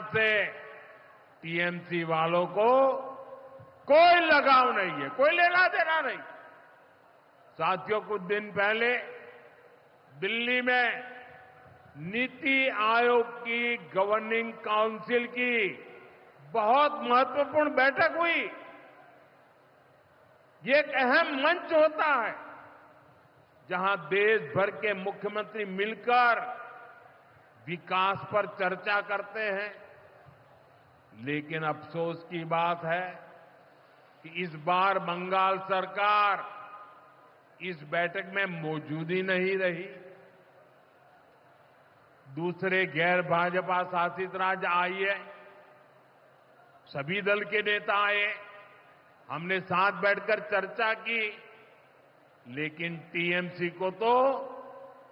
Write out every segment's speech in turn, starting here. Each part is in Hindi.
से टीएमसी वालों को कोई लगाव नहीं है, कोई लेना देना नहीं। साथियों, कुछ दिन पहले दिल्ली में नीति आयोग की गवर्निंग काउंसिल की बहुत महत्वपूर्ण बैठक हुई। ये एक अहम मंच होता है जहां देश भर के मुख्यमंत्री मिलकर विकास पर चर्चा करते हैं। लेकिन अफसोस की बात है कि इस बार बंगाल सरकार इस बैठक में मौजूद ही नहीं रही। दूसरे गैर भाजपा शासित राज्य आए, सभी दल के नेता आए, हमने साथ बैठकर चर्चा की, लेकिन टीएमसी को तो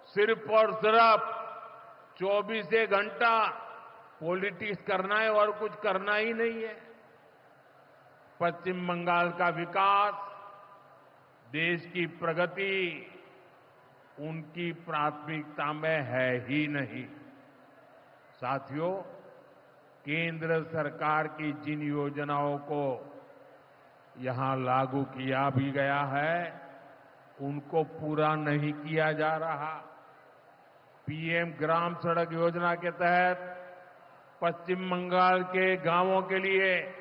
सिर्फ और सिर्फ 24 घंटा पॉलिटिक्स करना है और कुछ करना ही नहीं है। पश्चिम बंगाल का विकास, देश की प्रगति उनकी प्राथमिकता में है ही नहीं। साथियों, केंद्र सरकार की जिन योजनाओं को यहां लागू किया भी गया है, उनको पूरा नहीं किया जा रहा। पीएम ग्राम सड़क योजना के तहत पश्चिम बंगाल के गांवों के लिए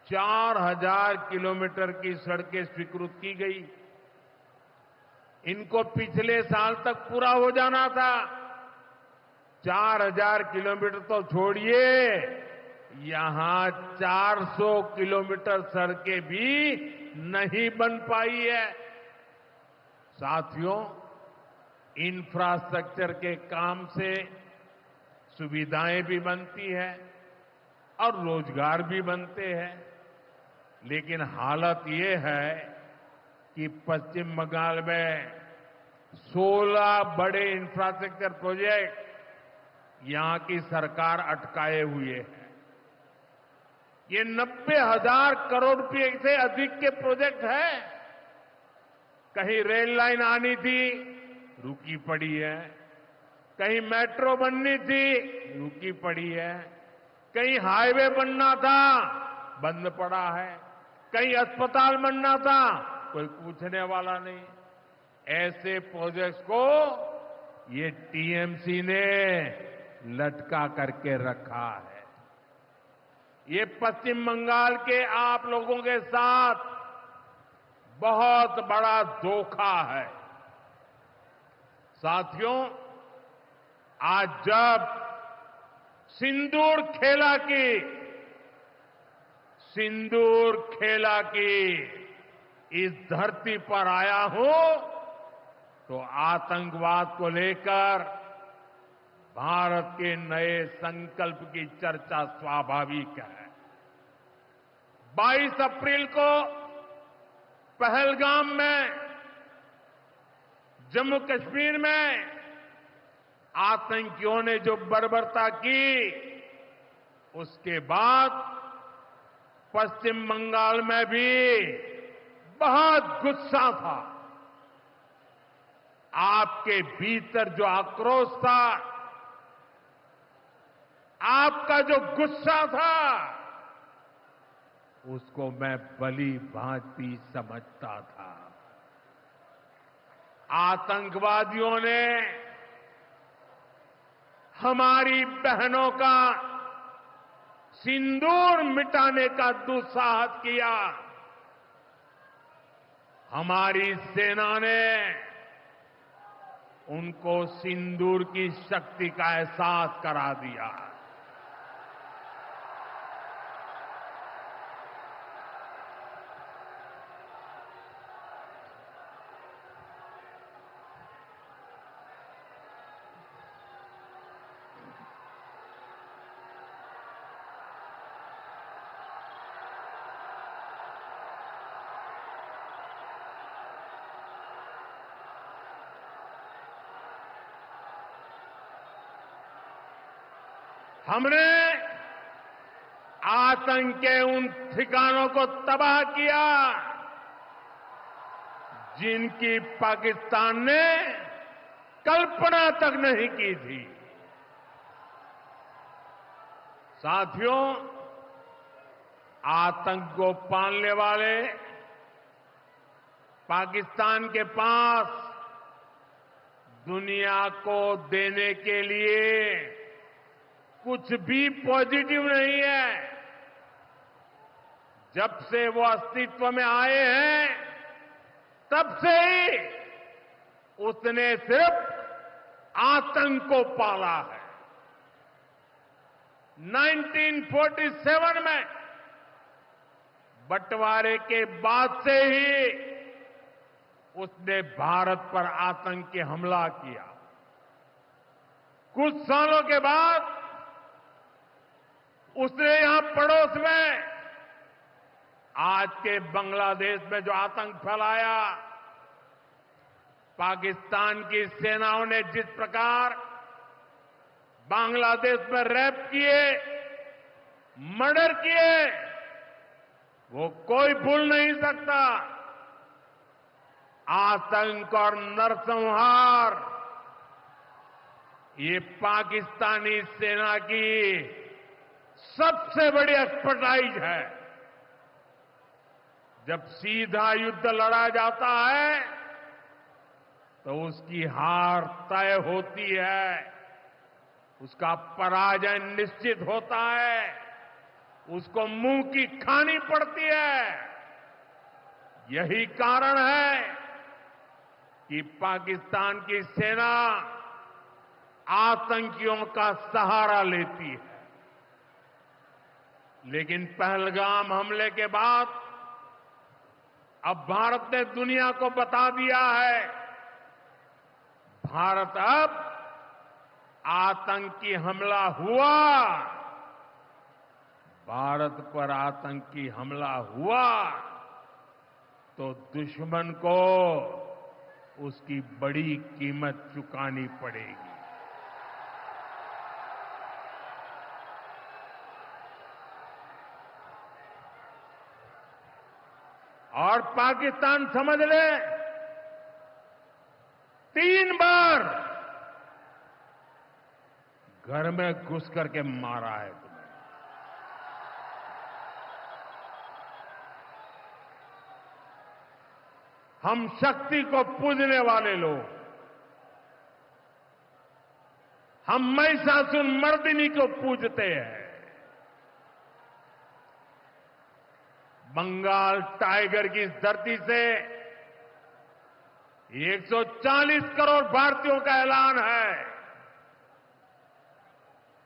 4000 किलोमीटर की सड़कें स्वीकृत की गई। इनको पिछले साल तक पूरा हो जाना था। 4000 किलोमीटर तो छोड़िए, यहां 400 किलोमीटर सड़कें भी नहीं बन पाई है। साथियों, इंफ्रास्ट्रक्चर के काम से सुविधाएं भी बनती है और रोजगार भी बनते हैं। लेकिन हालत ये है कि पश्चिम बंगाल में 16 बड़े इंफ्रास्ट्रक्चर प्रोजेक्ट यहां की सरकार अटकाए हुए है। ये 90,000 करोड़ रुपए से अधिक के प्रोजेक्ट हैं। कहीं रेल लाइन आनी थी, रुकी पड़ी है। कहीं मेट्रो बननी थी, रुकी पड़ी है। कहीं हाईवे बनना था, बंद पड़ा है। कहीं अस्पताल बनना था, कोई पूछने वाला नहीं। ऐसे प्रोजेक्ट्स को ये टीएमसी ने लटका करके रखा है। ये पश्चिम बंगाल के आप लोगों के साथ बहुत बड़ा धोखा है। साथियों, आज जब सिंदूर खेला की इस धरती पर आया हूं, तो आतंकवाद को लेकर भारत के नए संकल्प की चर्चा स्वाभाविक है। 22 अप्रैल को पहलगाम में, जम्मू कश्मीर में आतंकियों ने जो बर्बरता की, उसके बाद पश्चिम बंगाल में भी बहुत गुस्सा था। आपके भीतर जो आक्रोश था, आपका जो गुस्सा था, उसको मैं भली भांति समझता था। आतंकवादियों ने हमारी बहनों का सिंदूर मिटाने का दुस्साहस किया। हमारी सेना ने उनको सिंदूर की शक्ति का एहसास करा दिया। हमने आतंक के उन ठिकानों को तबाह किया जिनकी पाकिस्तान ने कल्पना तक नहीं की थी। साथियों, आतंक को पालने वाले पाकिस्तान के पास दुनिया को देने के लिए कुछ भी पॉजिटिव नहीं है। जब से वो अस्तित्व में आए हैं, तब से ही उसने सिर्फ आतंक को पाला है। 1947 में बंटवारे के बाद से ही उसने भारत पर आतंकी हमला किया। कुछ सालों के बाद उसने यहां पड़ोस में आज के बांग्लादेश में जो आतंक फैलाया, पाकिस्तान की सेनाओं ने जिस प्रकार बांग्लादेश में रेप किए, मर्डर किए, वो कोई भूल नहीं सकता। आतंक और नरसंहार ये पाकिस्तानी सेना की सबसे बड़ी एक्सपर्टाइज है। जब सीधा युद्ध लड़ा जाता है तो उसकी हार तय होती है, उसका पराजय निश्चित होता है, उसको मुंह की खानी पड़ती है। यही कारण है कि पाकिस्तान की सेना आतंकियों का सहारा लेती है। लेकिन पहलगाम हमले के बाद अब भारत ने दुनिया को बता दिया है, भारत अब आतंकी हमला हुआ, भारत पर आतंकी हमला हुआ तो दुश्मन को उसकी बड़ी कीमत चुकानी पड़ेगी। और पाकिस्तान समझ ले, 3 बार घर में घुस करके मारा है तुम्हें। हम शक्ति को पूजने वाले लोग, हम महिषासुर मर्दिनी को पूजते हैं। बंगाल टाइगर की इस धरती से 140 करोड़ भारतीयों का ऐलान है।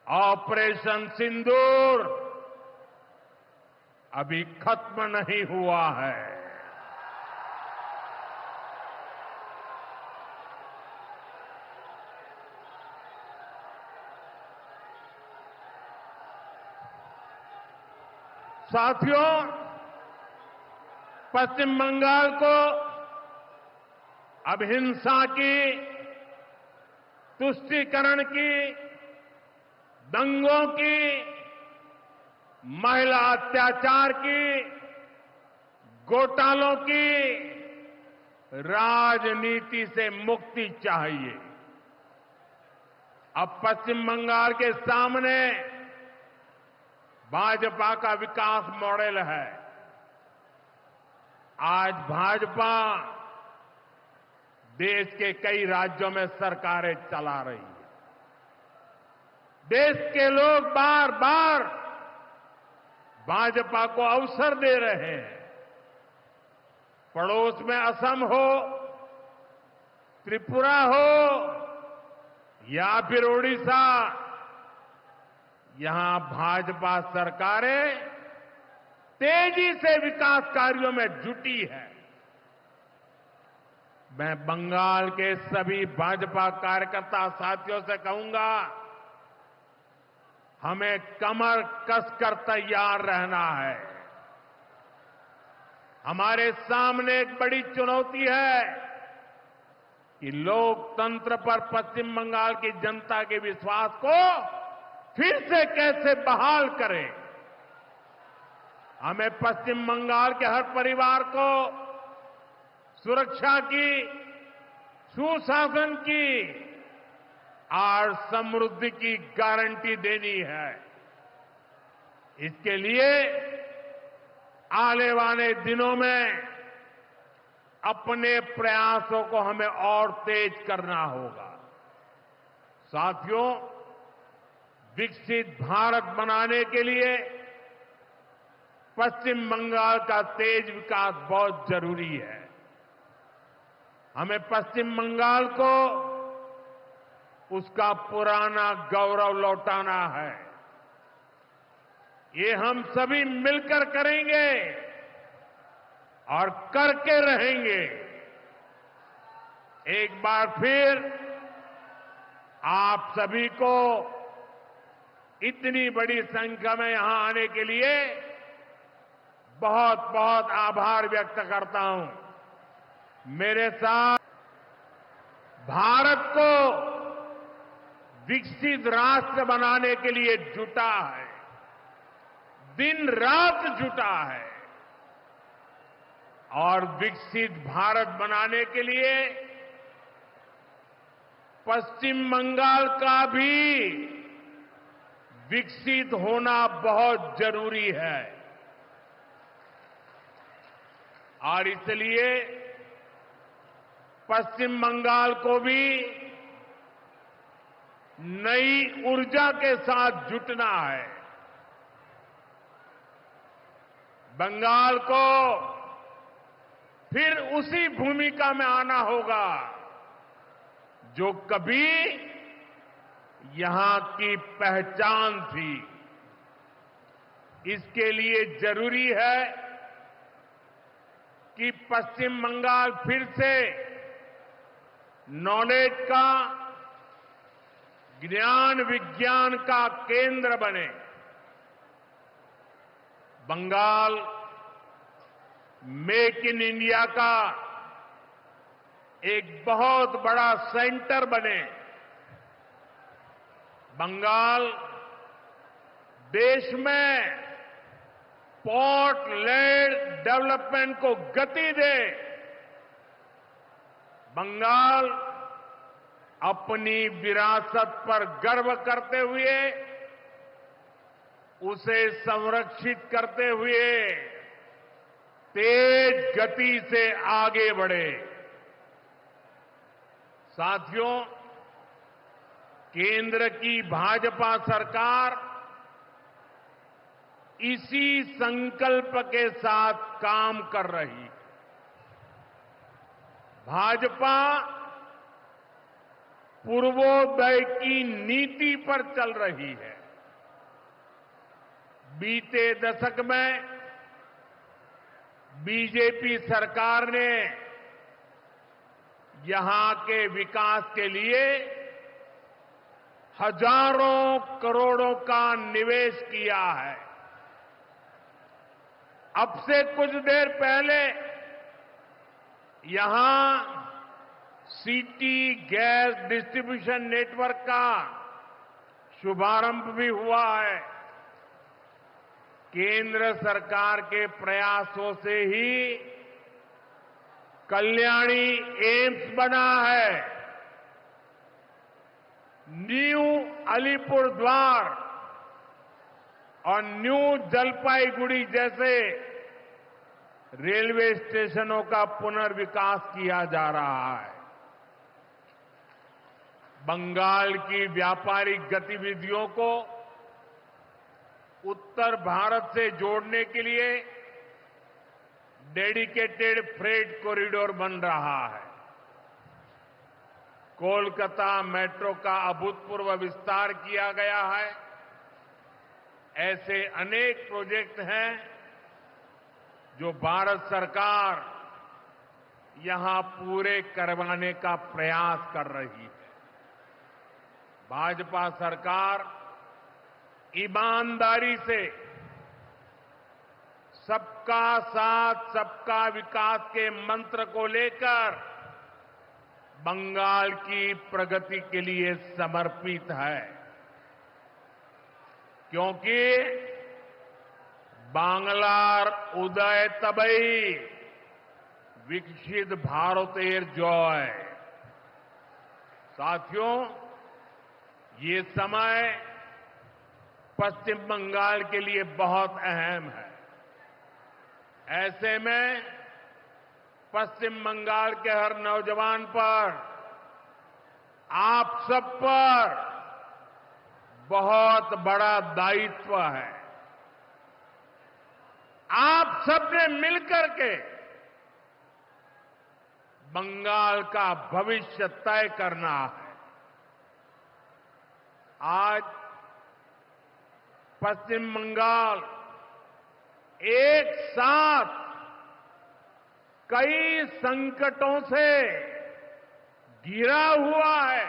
ऑपरेशन सिंदूर अभी खत्म नहीं हुआ है। साथियों, पश्चिम बंगाल को अब हिंसा की, तुष्टीकरण की, दंगों की, महिला अत्याचार की, घोटालों की राजनीति से मुक्ति चाहिए। अब पश्चिम बंगाल के सामने भाजपा का विकास मॉडल है। आज भाजपा देश के कई राज्यों में सरकारें चला रही है। देश के लोग बार बार भाजपा को अवसर दे रहे हैं। पड़ोस में असम हो, त्रिपुरा हो या फिर ओडिशा, यहां भाजपा सरकारें तेजी से विकास कार्यों में जुटी है। मैं बंगाल के सभी भाजपा कार्यकर्ता साथियों से कहूंगा, हमें कमर कसकर तैयार रहना है। हमारे सामने एक बड़ी चुनौती है कि लोकतंत्र पर पश्चिम बंगाल की जनता के विश्वास को फिर से कैसे बहाल करें। हमें पश्चिम बंगाल के हर परिवार को सुरक्षा की, सुशासन की और समृद्धि की गारंटी देनी है। इसके लिए आने वाले दिनों में अपने प्रयासों को हमें और तेज करना होगा। साथियों, विकसित भारत बनाने के लिए पश्चिम बंगाल का तेज विकास बहुत जरूरी है। हमें पश्चिम बंगाल को उसका पुराना गौरव लौटाना है। ये हम सभी मिलकर करेंगे और करके रहेंगे। एक बार फिर आप सभी को इतनी बड़ी संख्या में यहां आने के लिए बहुत बहुत आभार व्यक्त करता हूं। मेरे साथ भारत को विकसित राष्ट्र बनाने के लिए जुटा है, दिन रात जुटा है और विकसित भारत बनाने के लिए पश्चिम बंगाल का भी विकसित होना बहुत जरूरी है। और इसलिए पश्चिम बंगाल को भी नई ऊर्जा के साथ जुटना है। बंगाल को फिर उसी भूमिका में आना होगा जो कभी यहां की पहचान थी। इसके लिए जरूरी है कि पश्चिम बंगाल फिर से नॉलेज का, ज्ञान विज्ञान का केंद्र बने। बंगाल मेक इन इंडिया का एक बहुत बड़ा सेंटर बने। बंगाल देश में पोर्ट लेड डेवलपमेंट को गति दे। बंगाल अपनी विरासत पर गर्व करते हुए, उसे संरक्षित करते हुए तेज गति से आगे बढ़े। साथियों, केंद्र की भाजपा सरकार इसी संकल्प के साथ काम कर रही है। भाजपा पूर्वोदय की नीति पर चल रही है। बीते दशक में बीजेपी सरकार ने यहां के विकास के लिए हजारों करोड़ों का निवेश किया है। अब से कुछ देर पहले यहां सिटी गैस डिस्ट्रीब्यूशन नेटवर्क का शुभारंभ भी हुआ है। केंद्र सरकार के प्रयासों से ही कल्याणी एम्स बना है। न्यू अलीपुरद्वार और न्यू जलपाईगुड़ी जैसे रेलवे स्टेशनों का पुनर्विकास किया जा रहा है। बंगाल की व्यापारिक गतिविधियों को उत्तर भारत से जोड़ने के लिए डेडिकेटेड फ्रेट कॉरिडोर बन रहा है। कोलकाता मेट्रो का अभूतपूर्व विस्तार किया गया है। ऐसे अनेक प्रोजेक्ट हैं जो भारत सरकार यहां पूरे करवाने का प्रयास कर रही है। भाजपा सरकार ईमानदारी से सबका साथ सबका विकास के मंत्र को लेकर बंगाल की प्रगति के लिए समर्पित है, क्योंकि बांग्लार उदय तबई विकसित भारतेर जय। साथियों, ये समय पश्चिम बंगाल के लिए बहुत अहम है। ऐसे में पश्चिम बंगाल के हर नौजवान पर, आप सब पर बहुत बड़ा दायित्व है। आप सबने मिलकर के बंगाल का भविष्य तय करना है। आज पश्चिम बंगाल एक साथ कई संकटों से घिरा हुआ है।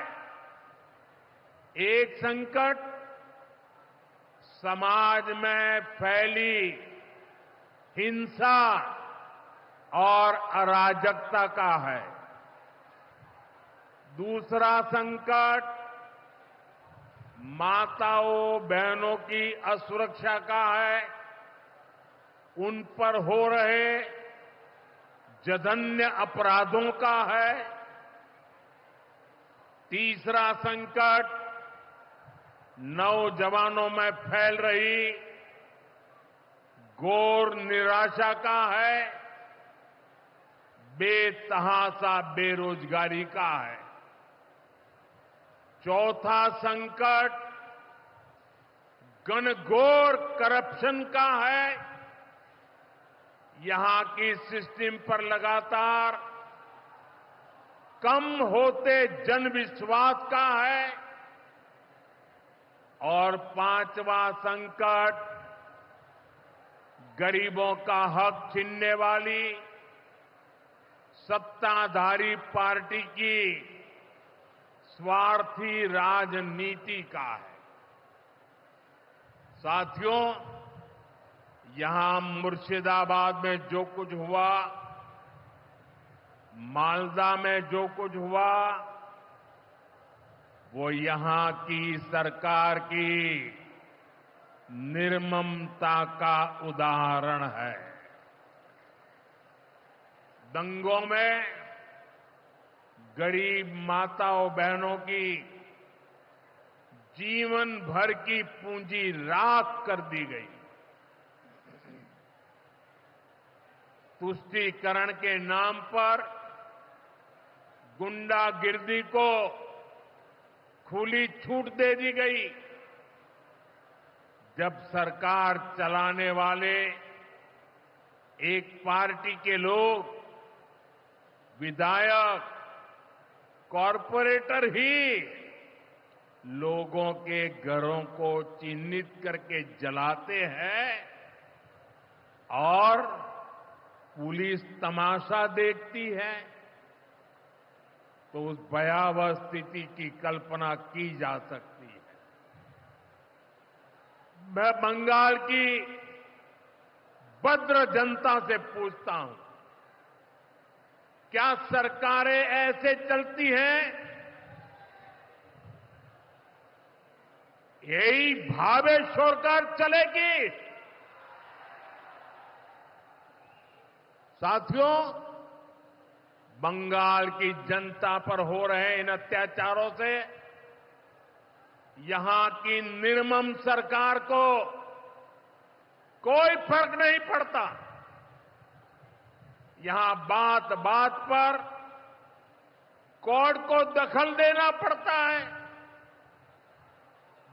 एक संकट समाज में फैली हिंसा और अराजकता का है। दूसरा संकट माताओं बहनों की असुरक्षा का है। उन पर हो रहे जघन्य अपराधों का है। तीसरा संकट नौजवानों में फैल रही घोर निराशा का है। बेतहाशा बेरोजगारी का है। चौथा संकट घनघोर करप्शन का है। यहां की सिस्टम पर लगातार कम होते जनविश्वास का है। और पांचवा संकट गरीबों का हक छीनने वाली सत्ताधारी पार्टी की स्वार्थी राजनीति का है। साथियों, यहां मुर्शिदाबाद में जो कुछ हुआ, मालदा में जो कुछ हुआ, वो यहां की सरकार की निर्ममता का उदाहरण है। दंगों में गरीब माताओं बहनों की जीवन भर की पूंजी राख कर दी गई। तुष्टीकरण के नाम पर गुंडागिर्दी को खुली छूट दे दी गई। जब सरकार चलाने वाले एक पार्टी के लोग, विधायक, कॉरपोरेटर ही लोगों के घरों को चिन्हित करके जलाते हैं और पुलिस तमाशा देखती है, तो उस भयावह स्थिति की कल्पना की जा सकती है। मैं बंगाल की भद्र जनता से पूछता हूं, क्या सरकारें ऐसे चलती हैं? यही भावेश्वर कर चलेगी? साथियों, बंगाल की जनता पर हो रहे इन अत्याचारों से यहां की निर्मम सरकार को कोई फर्क नहीं पड़ता। यहां बात बात पर कोर्ट को दखल देना पड़ता है।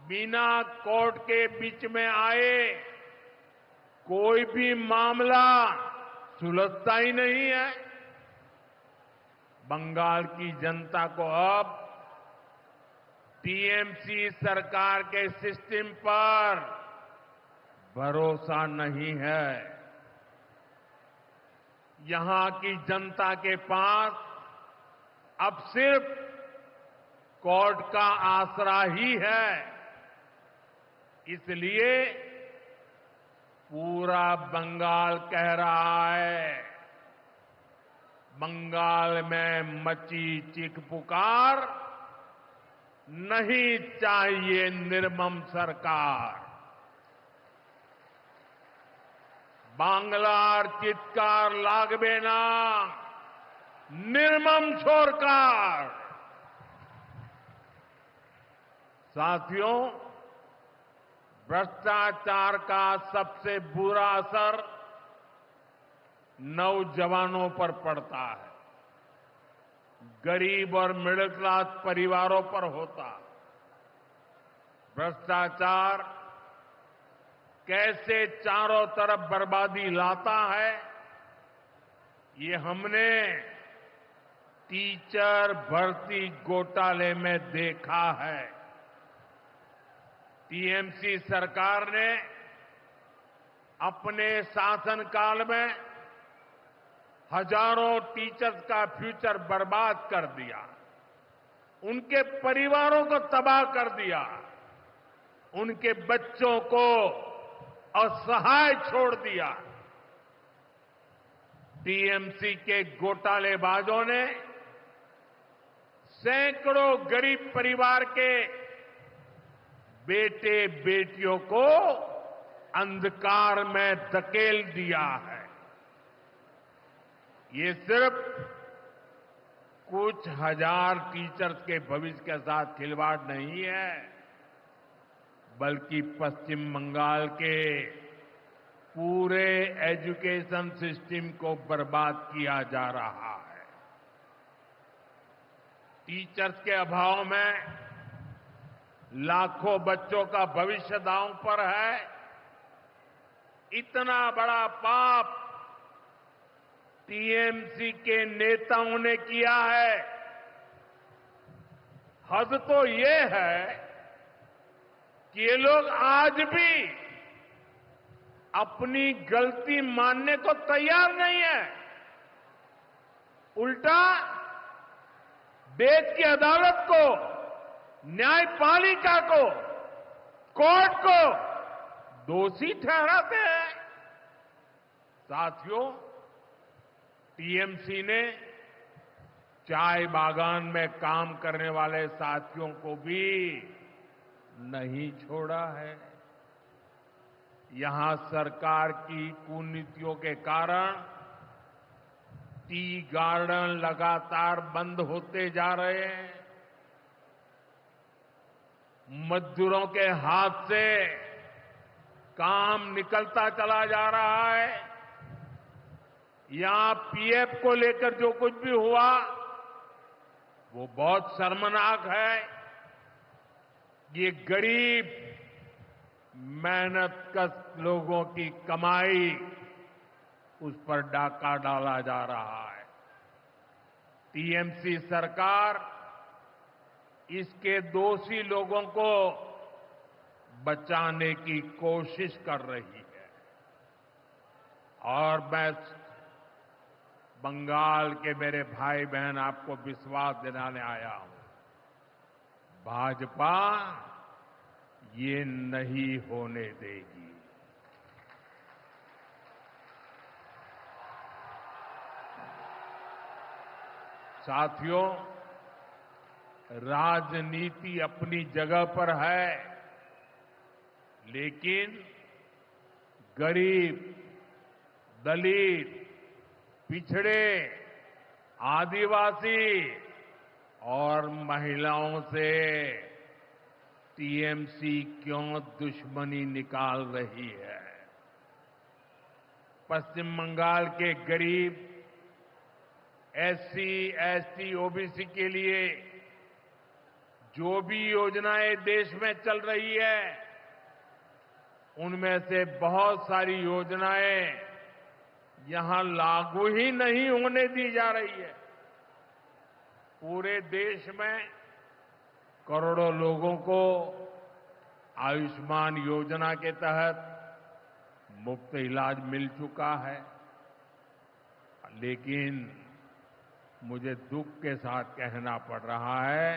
बिना कोर्ट के बीच में आए कोई भी मामला सुलझता ही नहीं है। बंगाल की जनता को अब टीएमसी सरकार के सिस्टम पर भरोसा नहीं है। यहां की जनता के पास अब सिर्फ कोर्ट का आसरा ही है। इसलिए पूरा बंगाल कह रहा है, बंगाल में मची चीख पुकार, नहीं चाहिए निर्मम सरकार। बांग्लार चित्कार लागबे ना, निर्मम सरकार। साथियों, भ्रष्टाचार का सबसे बुरा असर नौजवानों पर पड़ता है, गरीब और मिडिल क्लास परिवारों पर होता। भ्रष्टाचार कैसे चारों तरफ बर्बादी लाता है, ये हमने टीचर भर्ती घोटाले में देखा है। टीएमसी सरकार ने अपने शासनकाल में हजारों टीचर्स का फ्यूचर बर्बाद कर दिया, उनके परिवारों को तबाह कर दिया, उनके बच्चों को असहाय छोड़ दिया। टीएमसी के घोटालेबाजों ने सैकड़ों गरीब परिवार के बेटे बेटियों को अंधकार में धकेल दिया है। ये सिर्फ कुछ हजार टीचर्स के भविष्य के साथ खिलवाड़ नहीं है, बल्कि पश्चिम बंगाल के पूरे एजुकेशन सिस्टम को बर्बाद किया जा रहा है। टीचर्स के अभाव में लाखों बच्चों का भविष्य दांव पर है। इतना बड़ा पाप टीएमसी के नेताओं ने किया है। हद तो ये है कि ये लोग आज भी अपनी गलती मानने को तैयार नहीं है। उल्टा देश की अदालत को, न्यायपालिका को, कोर्ट को दोषी ठहराते हैं। साथियों, टीएमसी ने चाय बागान में काम करने वाले साथियों को भी नहीं छोड़ा है। यहां सरकार की कुनीतियों के कारण टी गार्डन लगातार बंद होते जा रहे हैं। मजदूरों के हाथ से काम निकलता चला जा रहा है। यहां पीएफ को लेकर जो कुछ भी हुआ वो बहुत शर्मनाक है। ये गरीब मेहनतकश लोगों की कमाई, उस पर डाका डाला जा रहा है। टीएमसी सरकार इसके दोषी लोगों को बचाने की कोशिश कर रही है। और मैं बंगाल के मेरे भाई बहन आपको विश्वास दिलाने आया हूं, भाजपा ये नहीं होने देगी। साथियों, राजनीति अपनी जगह पर है, लेकिन गरीब, दलित, पिछड़े, आदिवासी और महिलाओं से टीएमसी क्यों दुश्मनी निकाल रही है? पश्चिम बंगाल के गरीब, एससी, एसटी, ओबीसी के लिए जो भी योजनाएं देश में चल रही है, उनमें से बहुत सारी योजनाएं यहां लागू ही नहीं होने दी जा रही है। पूरे देश में करोड़ों लोगों को आयुष्मान योजना के तहत मुफ्त इलाज मिल चुका है, लेकिन मुझे दुख के साथ कहना पड़ रहा है,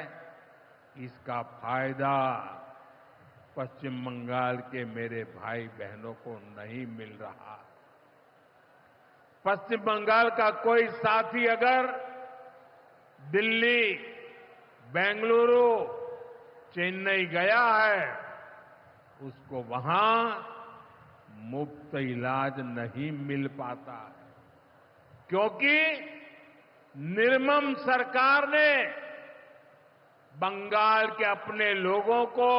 इसका फायदा पश्चिम बंगाल के मेरे भाई बहनों को नहीं मिल रहा। पश्चिम बंगाल का कोई साथी अगर दिल्ली, बेंगलुरु, चेन्नई गया है, उसको वहां मुफ्त इलाज नहीं मिल पाता है, क्योंकि निर्मम सरकार ने बंगाल के अपने लोगों को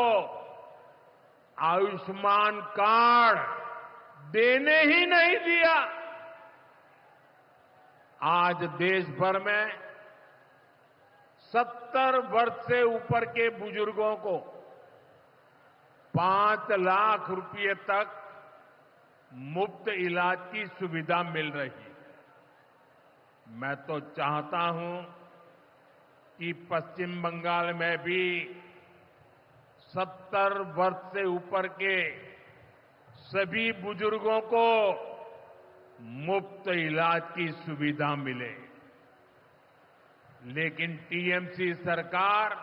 आयुष्मान कार्ड देने ही नहीं दिया। आज देश भर में 70 वर्ष से ऊपर के बुजुर्गों को 5 लाख रुपए तक मुफ्त इलाज की सुविधा मिल रही है। मैं तो चाहता हूं कि पश्चिम बंगाल में भी 70 वर्ष से ऊपर के सभी बुजुर्गों को मुफ्त इलाज की सुविधा मिले। लेकिन टीएमसी सरकार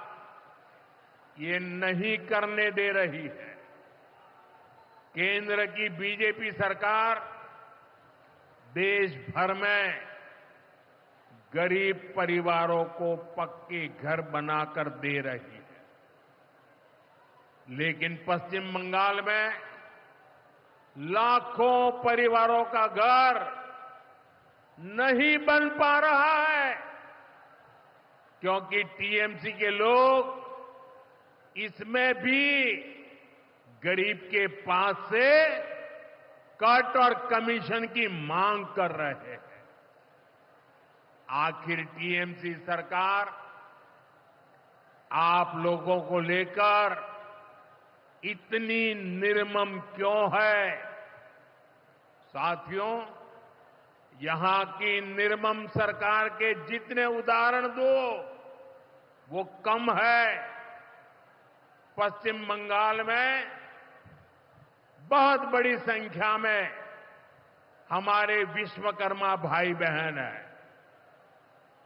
ये नहीं करने दे रही है। केंद्र की बीजेपी सरकार देश भर में गरीब परिवारों को पक्के घर बनाकर दे रही है, लेकिन पश्चिम बंगाल में लाखों परिवारों का घर नहीं बन पा रहा है, क्योंकि टीएमसी के लोग इसमें भी गरीब के पास से कट और कमीशन की मांग कर रहे हैं। आखिर टीएमसी सरकार आप लोगों को लेकर इतनी निर्मम क्यों है? साथियों, यहां की निर्मम सरकार के जितने उदाहरण दो वो कम है। पश्चिम बंगाल में बहुत बड़ी संख्या में हमारे विश्वकर्मा भाई बहन हैं।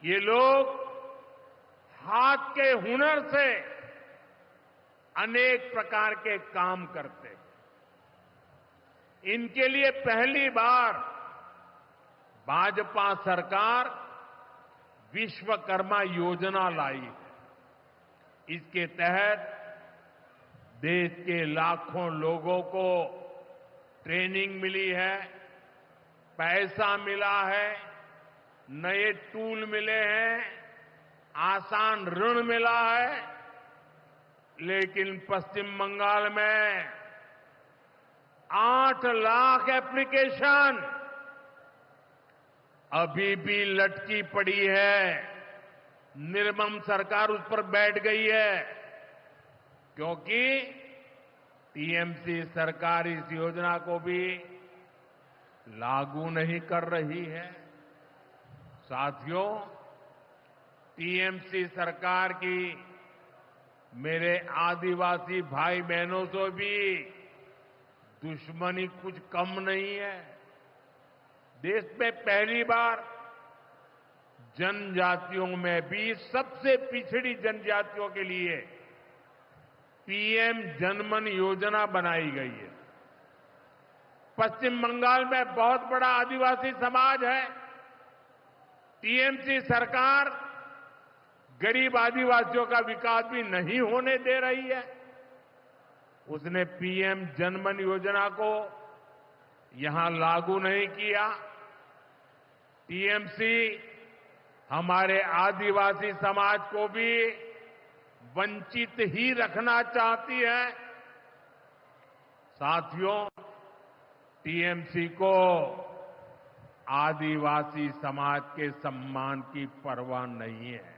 ये लोग हाथ के हुनर से अनेक प्रकार के काम करते हैं। इनके लिए पहली बार भाजपा सरकार विश्वकर्मा योजना लाई है। इसके तहत देश के लाखों लोगों को ट्रेनिंग मिली है, पैसा मिला है, नए टूल मिले हैं, आसान ऋण मिला है। लेकिन पश्चिम बंगाल में 8 लाख एप्लीकेशन अभी भी लटकी पड़ी है। निर्मम सरकार उस पर बैठ गई है, क्योंकि टीएमसी सरकार इस योजना को भी लागू नहीं कर रही है। साथियों, टीएमसी सरकार की मेरे आदिवासी भाई बहनों से भी दुश्मनी कुछ कम नहीं है। देश में पहली बार जनजातियों में भी सबसे पिछड़ी जनजातियों के लिए पीएम जनमन योजना बनाई गई है। पश्चिम बंगाल में बहुत बड़ा आदिवासी समाज है। टीएमसी सरकार गरीब आदिवासियों का विकास भी नहीं होने दे रही है। उसने पीएम जनमन योजना को यहां लागू नहीं किया। टीएमसी हमारे आदिवासी समाज को भी वंचित ही रखना चाहती है। साथियों, टीएमसी को आदिवासी समाज के सम्मान की परवाह नहीं है।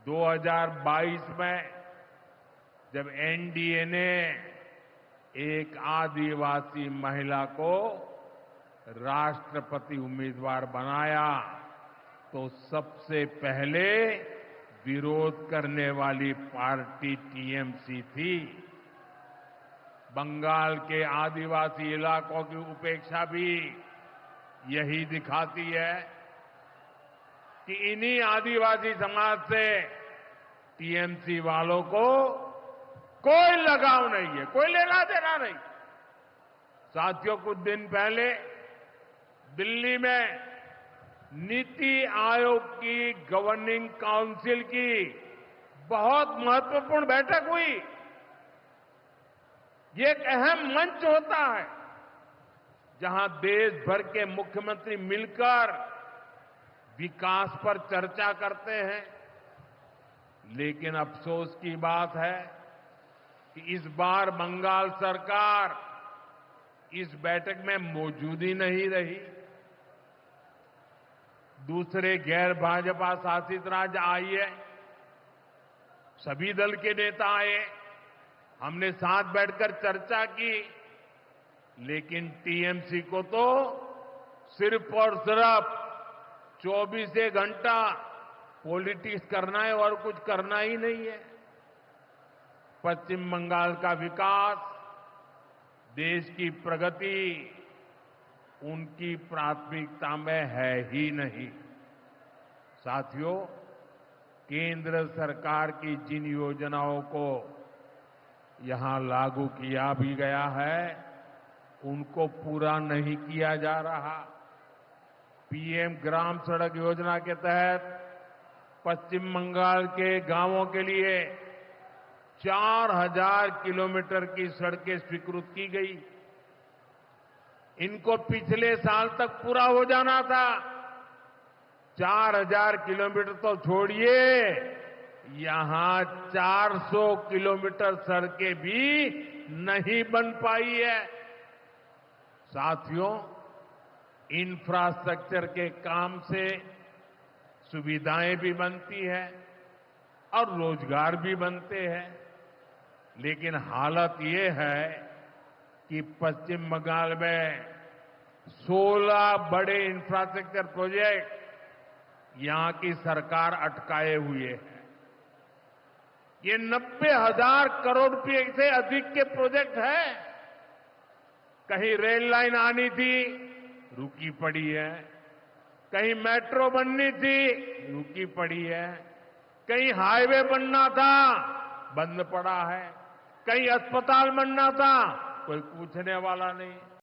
2022 में जब एनडीए ने एक आदिवासी महिला को राष्ट्रपति उम्मीदवार बनाया तो सबसे पहले विरोध करने वाली पार्टी टीएमसी थी। बंगाल के आदिवासी इलाकों की उपेक्षा भी यही दिखाती है कि इन्हीं आदिवासी समाज से टीएमसी वालों को कोई लगाव नहीं है, कोई लेना देना नहीं। साथियों, कुछ दिन पहले दिल्ली में नीति आयोग की गवर्निंग काउंसिल की बहुत महत्वपूर्ण बैठक हुई। ये एक अहम मंच होता है जहां देश भर के मुख्यमंत्री मिलकर विकास पर चर्चा करते हैं। लेकिन अफसोस की बात है कि इस बार बंगाल सरकार इस बैठक में मौजूद ही नहीं रही। दूसरे गैर भाजपा शासित राज्य आए, सभी दल के नेता आए, हमने साथ बैठकर चर्चा की, लेकिन टीएमसी को तो सिर्फ और सिर्फ 24 घंटा पॉलिटिक्स करना है और कुछ करना ही नहीं है। पश्चिम बंगाल का विकास, देश की प्रगति उनकी प्राथमिकता में है ही नहीं। साथियों, केंद्र सरकार की जिन योजनाओं को यहां लागू किया भी गया है, उनको पूरा नहीं किया जा रहा। पीएम ग्राम सड़क योजना के तहत पश्चिम बंगाल के गांवों के लिए 4000 किलोमीटर की सड़कें स्वीकृत की गई। इनको पिछले साल तक पूरा हो जाना था। 4000 किलोमीटर तो छोड़िए, यहां 400 किलोमीटर सड़कें भी नहीं बन पाई है। साथियों, इंफ्रास्ट्रक्चर के काम से सुविधाएं भी बनती है और रोजगार भी बनते हैं, लेकिन हालत ये है कि पश्चिम बंगाल में 16 बड़े इंफ्रास्ट्रक्चर प्रोजेक्ट यहां की सरकार अटकाए हुए है। ये 90,000 करोड़ रुपए से अधिक के प्रोजेक्ट है। कहीं रेल लाइन आनी थी, रुकी पड़ी है। कहीं मेट्रो बननी थी, रुकी पड़ी है। कहीं हाईवे बनना था, बंद पड़ा है। कहीं अस्पताल बनना था, कोई पूछने वाला नहीं।